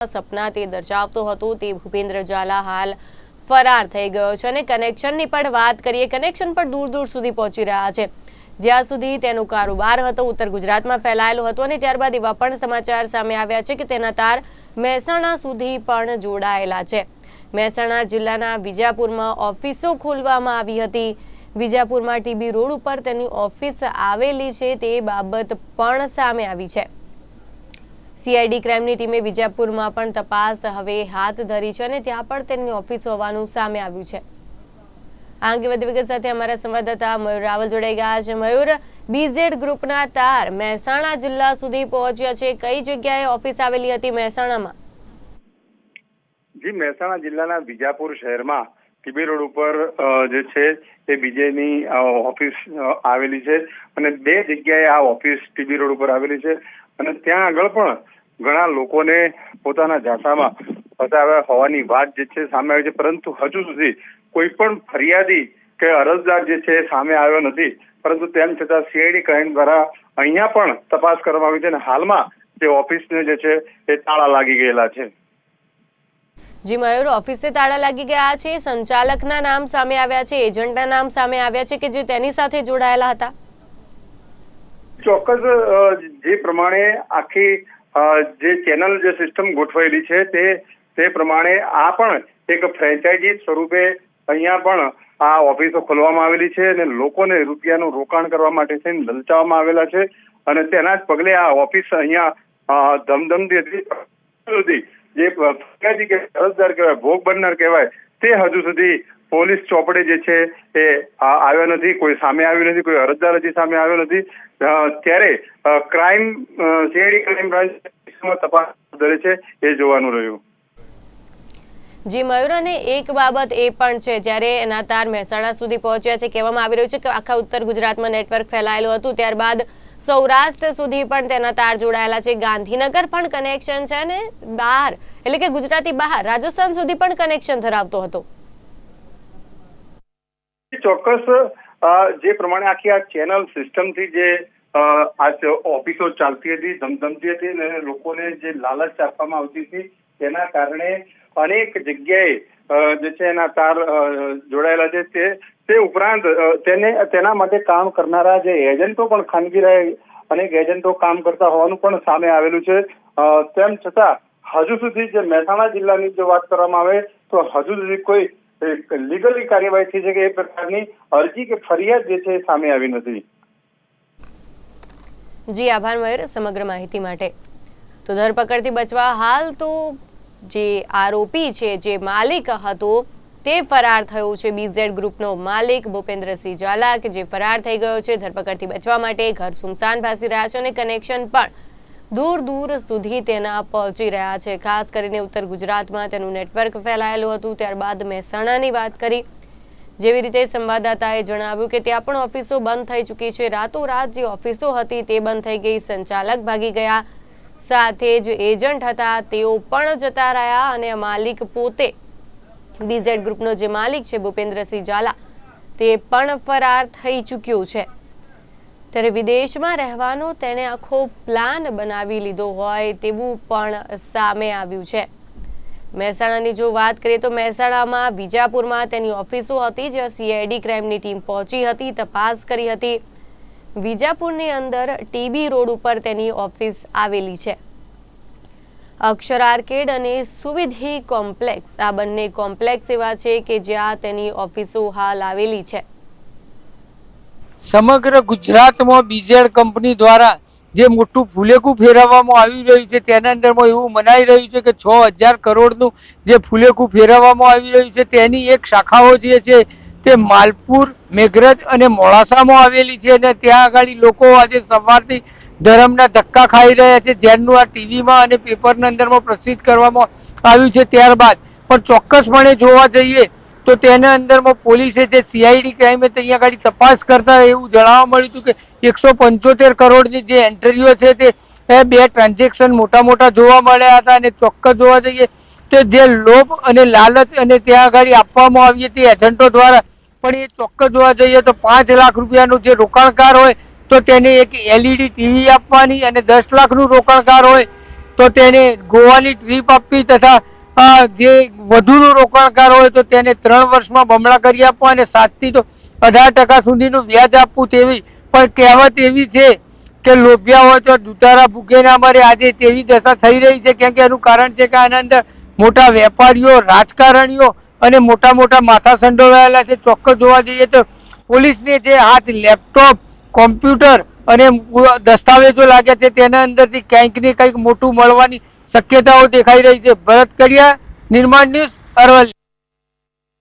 સપના તે દર્શાવતો હતો તે ભૂપેન્દ્ર ઝાલા હાલ ફરાર થઈ ગયો છે અને કનેક્શનની પણ વાત કરીએ, કનેક્શન પણ દૂર દૂર સુધી પહોંચી રહ્યા છે। જ્યાં સુધી તેનો કારોબાર હતો ઉત્તર ગુજરાતમાં ફેલાયેલો હતો અને ત્યારબાદ એવા પણ સમાચાર સામે આવ્યા છે કે તેના તાર મહેસાણા સુધી પણ જોડાયેલા છે। મહેસાણા જિલ્લાના વિજાપુરમાં ઓફિસો ખોલવામાં આવી હતી। વિજાપુરમાં ટીબી રોડ ઉપર તેની ઓફિસ આવેલી છે તે બાબત પણ સામે આવી છે। સીઆઈડી ક્રાઇમની ટીમે વિજાપુરમાં પણ તપાસ હવે હાથ ધરી છે અને ત્યાં પણ તેની ઓફિસ હોવાનું સામે આવ્યું છે। આ અંગે વધુ વિગત સાથે અમારા સંવાદદાતા મયુર રાવલ જોડાઈ ગયા છે। મયુર, બીઝેડ ગ્રુપના તાર મહેસાણા જિલ્લા સુધી પહોંચ્યા છે, કઈ જગ્યાએ ઓફિસ આવેલી હતી મહેસાણામાં? જી, મહેસાણા જિલ્લાના વિજાપુર શહેરમાં ટીબી રોડ ઉપર જે છે એ બીજેની ઓફિસ આવેલી છે અને બે જગ્યાએ આ ઓફિસ ટીબી રોડ ઉપર આવેલી છે અને ત્યાં આગળ પણ ઘણા લોકોને પોતાના ઝાંસામાં ફસાવ્યા હોવાની વાત જે છે સામે આવી છે, પરંતુ હજુ સુધી કોઈ પણ ફરિયાદી કે અરજદાર જે છે સામે આવ્યો નથી। પરંતુ તેમ છતાં સીઆઈડી ક્રાઇમ દ્વારા અહીંયા પણ તપાસ કરવામાં આવી છે અને હાલમાં જે ઓફિસને જે છે એ તાળા લાગી ગયેલા છે। જી મયુર, ઓફિસે તાળા લાગી ગયા છે, સંચાલકના નામ સામે આવ્યા છે, એજન્ટના નામ સામે આવ્યા છે કે જે તેની સાથે જોડાયેલા હતા? ચોક્કસ જે પ્રમાણે આખી જે ચેનલ જે સિસ્ટમ ગોઠવાયેલી છે તે પ્રમાણે આ પણ એક ફ્રેન્ચાઇઝી સ્વરૂપે અહીંયા પણ આ ઓફિસો ખોલવામાં આવેલી છે અને લોકોને રૂપિયાનું રોકાણ કરવા માટે છે લલચાવવામાં આવેલા છે અને તેના જ પગલે આ ઓફિસ અહીંયા ધમધમતી હતી। જે ફરિયાદી કે અરજદાર કહેવાય, ભોગ બનનાર કહેવાય, તે હજુ સુધી પોલીસ ચોપડે જે છે એ આવ્યો નથી, કોઈ સામે આવ્યું નથી, કોઈ અરજદાર હજી સામે આવ્યો નથી। ત્યારે સીઆઈડી ક્રાઇમ બ્રાન્ચ તપાસ કરે છે એ જોવાનું રહ્યું। જી મયુર, અને એક બાબત એ પણ છે, જ્યારે એના તાર મહેસાણા સુધી પહોંચ્યા છે, કહેવામાં આવી રહ્યું છે કે આખા ઉત્તર ગુજરાતમાં નેટવર્ક ફેલાયેલું હતું, ત્યારબાદ સૌરાષ્ટ્ર સુધી પણ તેના તાર જોડાયેલા છે, ગાંધીનગર પણ કનેક્શન છે અને બહાર એટલે કે ગુજરાતી બહાર રાજસ્થાન સુધી પણ કનેક્શન ધરાવતો હતો। ચોક્કસ જે પ્રમાણે આખી આ ચેનલ સિસ્ટમથી જે આ ઓફિસો ચાલતી હતી, ધમધમતી હતી અને લોકોને જે લાલચ આપવામાં આવતી હતી તેના કારણે અનેક જગ્યાએ જે છે એના તાર જોડાયેલા છે। તે ઉપરાંત તેના માટે કામ કરનારા જે એજન્ટો પણ ખાનગી અનેક એજન્ટો કામ કરતા હોવાનું પણ સામે આવેલું છે। તેમ છતાં હજુ સુધી જે મહેસાણા જિલ્લાની જો વાત કરવામાં આવે તો હજુ સુધી કોઈ લીગલી કાર્યવાહી થઈ છે કે એ પ્રકારની અરજી કે ફરિયાદ જે છે સામે આવી નથી। જી આભાર મયુર સમગ્ર માહિતી માટે। તો ધરપકડથી બચવા હાલ તો જે આરોપી છે, જે માલિક હતો તે ફરાર થયો છે। બીઝેડ ગ્રુપનો માલિક ભૂપેન્દ્રસિંહ ઝાલા કે જે ફરાર થઈ ગયો છે। ધરપકડથી બચવા માટે ઘર સુમસાન ભાસી રહ્યા છે અને કનેક્શન પણ દૂર દૂર સુધી તેના પહોંચી રહ્યા છે। ખાસ કરીને ઉત્તર ગુજરાતમાં તેનું નેટવર્ક ફેલાયેલું હતું, ત્યારબાદ મહેસાણાની વાત કરી, જેવી રીતે સંવાદદાતાએ જણાવ્યું કે ત્યાં પણ ઓફિસો બંધ થઈ ચૂકી છે। રાતોરાત જે ઓફિસો હતી તે બંધ થઈ ગઈ, સંચાલક ભાગી ગયા, સાથે જ એજન્ટ હતા તેઓ પણ જતા રહ્યા અને માલિક પોતે બીઝેડ ગ્રુપનો જે માલિક છે ભૂપેન્દ્રસિંહ ઝાલા તે પણ ફરાર થઈ ચૂક્યો છે। ત્યારે વિદેશમાં રહેવાનો તેણે આખો પ્લાન બનાવી લીધો હોય તેવું પણ સામે આવ્યું છે। મહેસાણાની જો વાત કરીએ તો મહેસાણામાં વિજાપુરમાં તેની ઓફિસો હતી, જ્યાં સીઆઈડી ક્રાઇમની ટીમ પહોંચી હતી, તપાસ કરી હતી। વિજાપુરની અંદર ટીબી રોડ ઉપર તેની ઓફિસ આવેલી છે। અક્ષર આર્કેડ અને સુવિધિ કોમ્પ્લેક્સ, આ બંને કોમ્પ્લેક્સ એવા છે કે જ્યાં તેની ઓફિસો હાલ આવેલી છે। સમગ્ર ગુજરાતમાં બીઝેડ કંપની દ્વારા જે મોટું ફુલેકું ફેરવવામાં આવી રહ્યું છે તેના અંદરમાં એવું મનાઈ રહ્યું છે કે 6000 કરોડનું જે ફુલેકું ફેરવવામાં આવી રહ્યું છે તેની એક શાખાઓ જે છે તે માલપુર, મેઘરજ અને મોડાસામાં આવેલી છે અને ત્યાં આગળ લોકો આજે સવારથી ધરમના ધક્કા ખાઈ રહ્યા છે, જેનું આ ટીવીમાં અને પેપરના અંદરમાં પ્રસિદ્ધ કરવામાં આવ્યું છે। ત્યારબાદ પણ ચોક્કસપણે જોવા જઈએ તો તેના અંદરમાં પોલીસે જે સીઆઈડી ક્રાઇમે અહીંયા આગળ તપાસ કરતા એવું જણાવવા મળ્યું હતું કે 175 કરોડની જે એન્ટ્રીઓ છે તે બે ટ્રાન્ઝેક્શન મોટા જોવા મળ્યા હતા અને ચોક્કસ જોવા જઈએ તો જે લોભ અને લાલચ અને ત્યાં આગળ આપવામાં આવી હતી એજન્ટો દ્વારા, પણ એ ચોક્કસ જોવા જઈએ તો 5 લાખ રૂપિયાનું જે રોકાણકાર હોય તો તેને એક એલઈડી ટીવી આપવાની અને 10 લાખનું રોકાણકાર હોય તો તેને ગોવાની ટ્રીપ આપવી તથા જે વધુનું રોકાણકાર હોય તો તેને 3 વર્ષમાં બમણા કરી આપવા અને 7 થી તો 18% સુધીનું વ્યાજ આપવું તેવી પણ કહેવત એવી છે કે લોભિયા હોય તો દુધારા ભૂખે ના મરે. આજે તેવી દશા થઈ રહી છે કેમ કે એનું કારણ છે કે આના અંદર મોટા વેપારીઓ, રાજકારણીઓ અને મોટા મોટા માથા સંડોવાયેલા છે. ચોક્કસ જોવા જઈએ તો પોલીસને જે હાથ લેપટોપ, કોમ્પ્યુટર અને દસ્તાવેજો લાગ્યા છે તેના અંદરથી કંઈક ને કંઈક મોટું મળવાની શક્યતાઓ દેખાઈ રહી છે. ભરત કડિયા, નિર્માણ ન્યૂઝ, અરવલ્લી.